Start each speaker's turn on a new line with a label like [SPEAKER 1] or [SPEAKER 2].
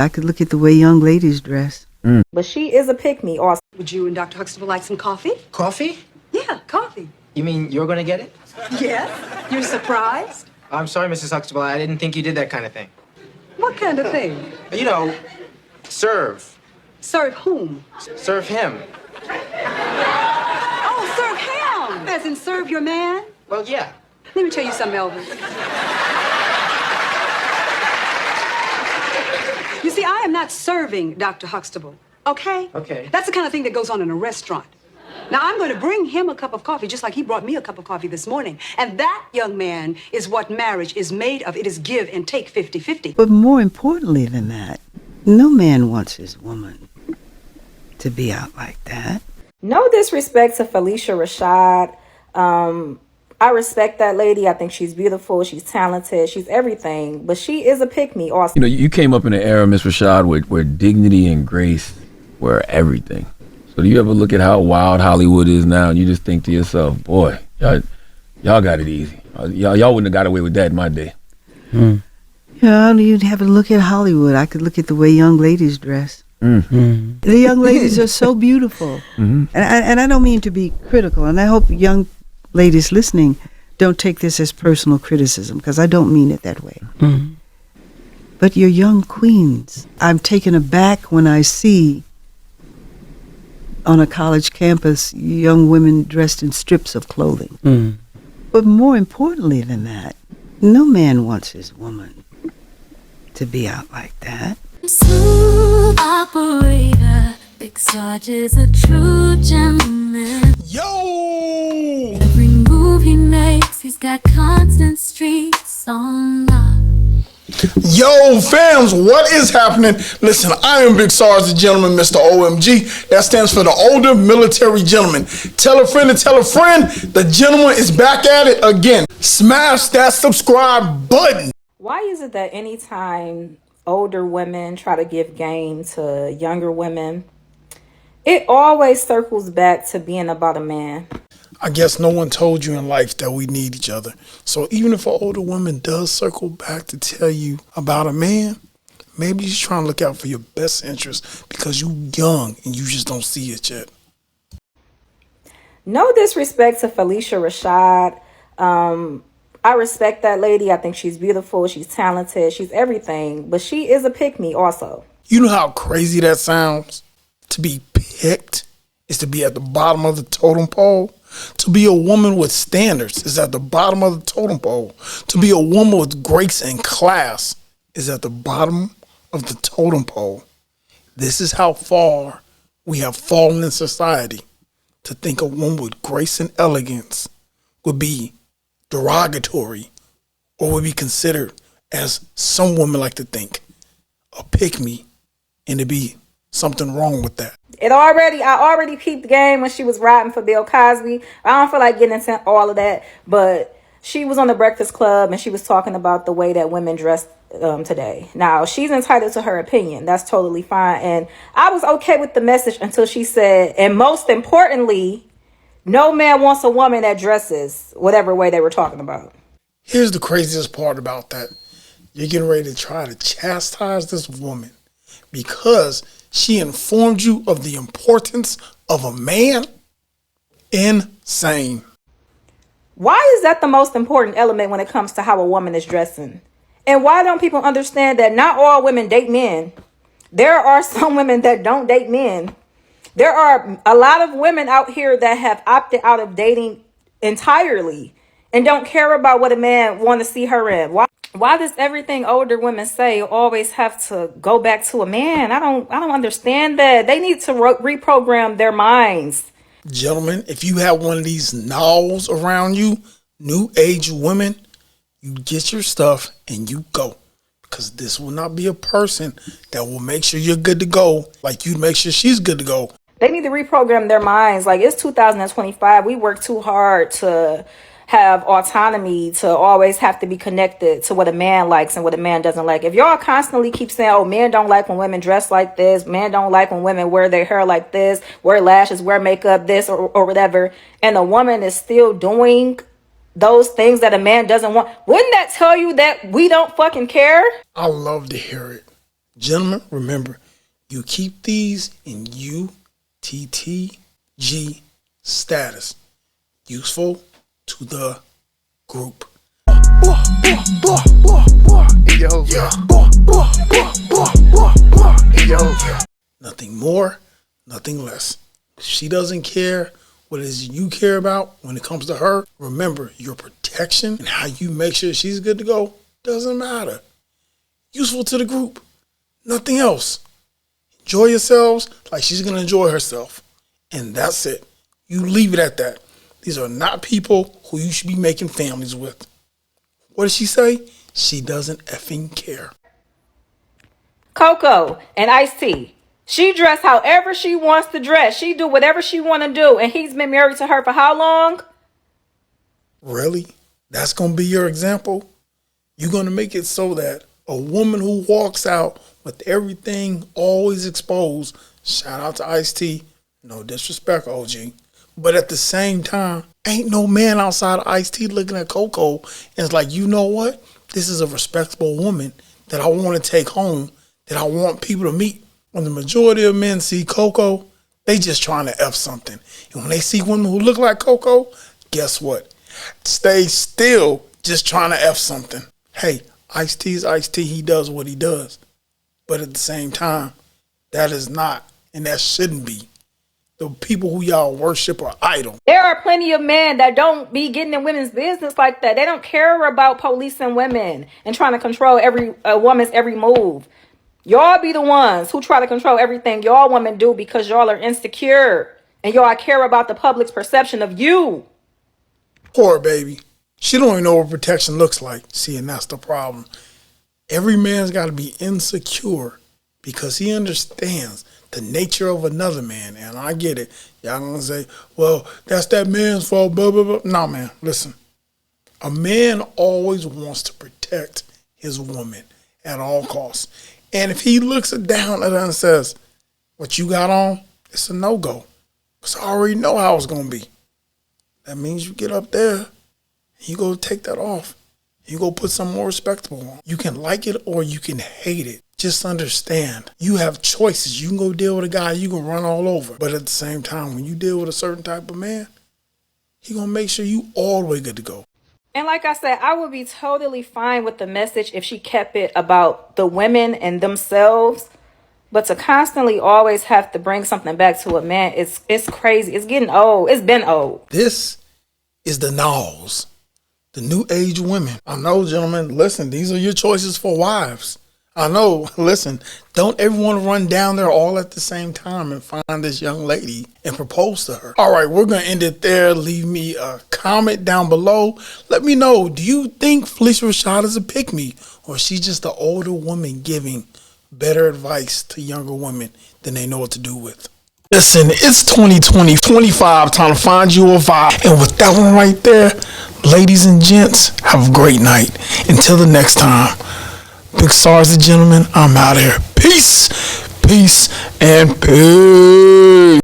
[SPEAKER 1] I could look at the way young ladies dress.
[SPEAKER 2] But she is a pick-me also.
[SPEAKER 3] Would you and Dr. Huxtable like some coffee?
[SPEAKER 4] Coffee?
[SPEAKER 3] Yeah, coffee.
[SPEAKER 4] You mean you're gonna get it?
[SPEAKER 3] Yes? You're surprised?
[SPEAKER 4] I'm sorry, Mrs. Huxtable. I didn't think you did that kind of thing.
[SPEAKER 3] What kind of thing?
[SPEAKER 4] You know, serve.
[SPEAKER 3] Serve whom?
[SPEAKER 4] Serve him.
[SPEAKER 3] Oh, serve him! As in serve your man?
[SPEAKER 4] Well, yeah.
[SPEAKER 3] Let me tell you something, Elvis. You see, I am not serving Dr. Huxtable, okay?
[SPEAKER 4] Okay.
[SPEAKER 3] That's the kind of thing that goes on in a restaurant. Now, I'm going to bring him a cup of coffee, just like he brought me a cup of coffee this morning. And that, young man, is what marriage is made of. It is give and take 50-50.
[SPEAKER 1] But more importantly than that, no man wants his woman to be out like that.
[SPEAKER 2] No disrespect to Phylicia Rashad. I respect that lady. I think she's beautiful. She's talented. She's everything. But she is a pick-me also.
[SPEAKER 5] You know, you came up in an era, Miss Rashad, where dignity and grace were everything. So do you ever look at how wild Hollywood is now and you just think to yourself, boy, y'all got it easy. Y'all wouldn't have got away with that in my day.
[SPEAKER 1] Yeah, I don't even have to look at Hollywood. I could look at the way young ladies dress. The young ladies are so beautiful. And I don't mean to be critical, and I hope young ladies listening don't take this as personal criticism, because I don't mean it that way. But you're young queens. I'm taken aback when I see on a college campus young women dressed in strips of clothing. But more importantly than that, no man wants his woman to be out like that.
[SPEAKER 6] Smooth operator, Big Sarge is a true gentleman.
[SPEAKER 7] Yo!
[SPEAKER 6] Every move he makes, he's got constant streets on lock.
[SPEAKER 7] Yo, fams, what is happening? Listen, I am Big Sarge, the gentleman, Mr. O.M.G. That stands for the older military gentleman. Tell a friend to tell a friend, the gentleman is back at it again. Smash that subscribe button.
[SPEAKER 2] Why is it that anytime older women try to give game to younger women, it always circles back to being about a man?
[SPEAKER 7] I guess no one told you in life that we need each other. So even if an older woman does circle back to tell you about a man, maybe she's trying to look out for your best interest because you young and you just don't see it yet.
[SPEAKER 2] No disrespect to Phylicia Rashad. I respect that lady. I think she's beautiful. She's talented. She's everything. But she is a pick-me also.
[SPEAKER 7] You know how crazy that sounds? To be picked is to be at the bottom of the totem pole. To be a woman with standards is at the bottom of the totem pole. To be a woman with grace and class is at the bottom of the totem pole. This is how far we have fallen in society. To think a woman with grace and elegance would be derogatory or would be considered, as some women like to think, a pick-me, and to be something wrong with that.
[SPEAKER 2] I already peeped the game when she was riding for Bill Cosby. I don't feel like getting into all of that, but she was on the Breakfast Club and she was talking about the way that women dress today. Now, she's entitled to her opinion. That's totally fine. And I was okay with the message until she said, and most importantly, no man wants a woman that dresses whatever way they were talking about.
[SPEAKER 7] Here's the craziest part about that. You're getting ready to try to chastise this woman because she informed you of the importance of a man? Insane.
[SPEAKER 2] Why is that the most important element when it comes to how a woman is dressing? And why don't people understand that not all women date men? There are some women that don't date men. There are a lot of women out here that have opted out of dating entirely and don't care about what a man want to see her in. Why does everything older women say always have to go back to a man? I don't understand that. They need to reprogram their minds.
[SPEAKER 7] Gentlemen, if you have one of these NAWs around you, new age women, you get your stuff and you go. Because this will not be a person that will make sure you're good to go like you make sure she's good to go.
[SPEAKER 2] They need to reprogram their minds. Like, it's 2025. We work too hard to have autonomy, to always have to be connected to what a man likes and what a man doesn't like. If y'all constantly keep saying, oh, men don't like when women dress like this, men don't like when women wear their hair like this, wear lashes, wear makeup, this or whatever, and a woman is still doing those things that a man doesn't want, wouldn't that tell you that we don't fucking care?
[SPEAKER 7] I love to hear it. Gentlemen, remember, you keep these in UTTG status. Useful to the group. Nothing more, nothing less. If she doesn't care what it is you care about when it comes to her, remember, your protection and how you make sure she's good to go doesn't matter. Useful to the group. Nothing else. Enjoy yourselves like she's going to enjoy herself. And that's it. You leave it at that. These are not people who you should be making families with. What does she say? She doesn't effing care.
[SPEAKER 2] Coco and Ice-T. She dress however she wants to dress. She do whatever she want to do. And he's been married to her for how long?
[SPEAKER 7] Really? That's going to be your example? You're going to make it so that a woman who walks out with everything always exposed, shout out to Ice-T, no disrespect, O.G., but at the same time, ain't no man outside of Ice-T looking at Coco and it's like, you know what? This is a respectable woman that I want to take home, that I want people to meet. When the majority of men see Coco, they just trying to F something. And when they see women who look like Coco, guess what? Stay still just trying to F something. Hey, Ice-T's Ice-T, he does what he does. But at the same time, that is not, and that shouldn't be, the people who y'all worship or idol.
[SPEAKER 2] There are plenty of men that don't be getting in women's business like that. They don't care about policing women and trying to control a woman's every move. Y'all be the ones who try to control everything y'all women do because y'all are insecure and y'all care about the public's perception of you.
[SPEAKER 7] Poor baby. She don't even know what protection looks like. See, and that's the problem. Every man's got to be insecure because he understands the nature of another man. And I get it. Y'all gonna say, well, that's that man's fault, blah, blah, blah. No, man, listen. A man always wants to protect his woman at all costs. And if he looks it down at her and says, what you got on, it's a no-go. Because I already know how it's going to be. That means you get up there and you go take that off. You go put something more respectable on. You can like it or you can hate it. Just understand, you have choices. You can go deal with a guy you can run all over. But at the same time, when you deal with a certain type of man, he going to make sure you all the way good to go.
[SPEAKER 2] And like I said, I would be totally fine with the message if she kept it about the women and themselves. But to constantly always have to bring something back to a man, it's crazy. It's getting old. It's been old.
[SPEAKER 7] This is the NAWs, the new age women. I know, gentlemen, listen, these are your choices for wives. I know, listen, don't everyone run down there all at the same time and find this young lady and propose to her. All right, we're going to end it there. Leave me a comment down below. Let me know, do you think Phylicia Rashad is a pick-me, or is she just an older woman giving better advice to younger women than they know what to do with? Listen, it's 2020, 25, time to find you a vibe. And with that one right there, ladies and gents, have a great night. Until the next time. Big Sarge, the gentleman, I'm out of here. Peace, peace, and peace.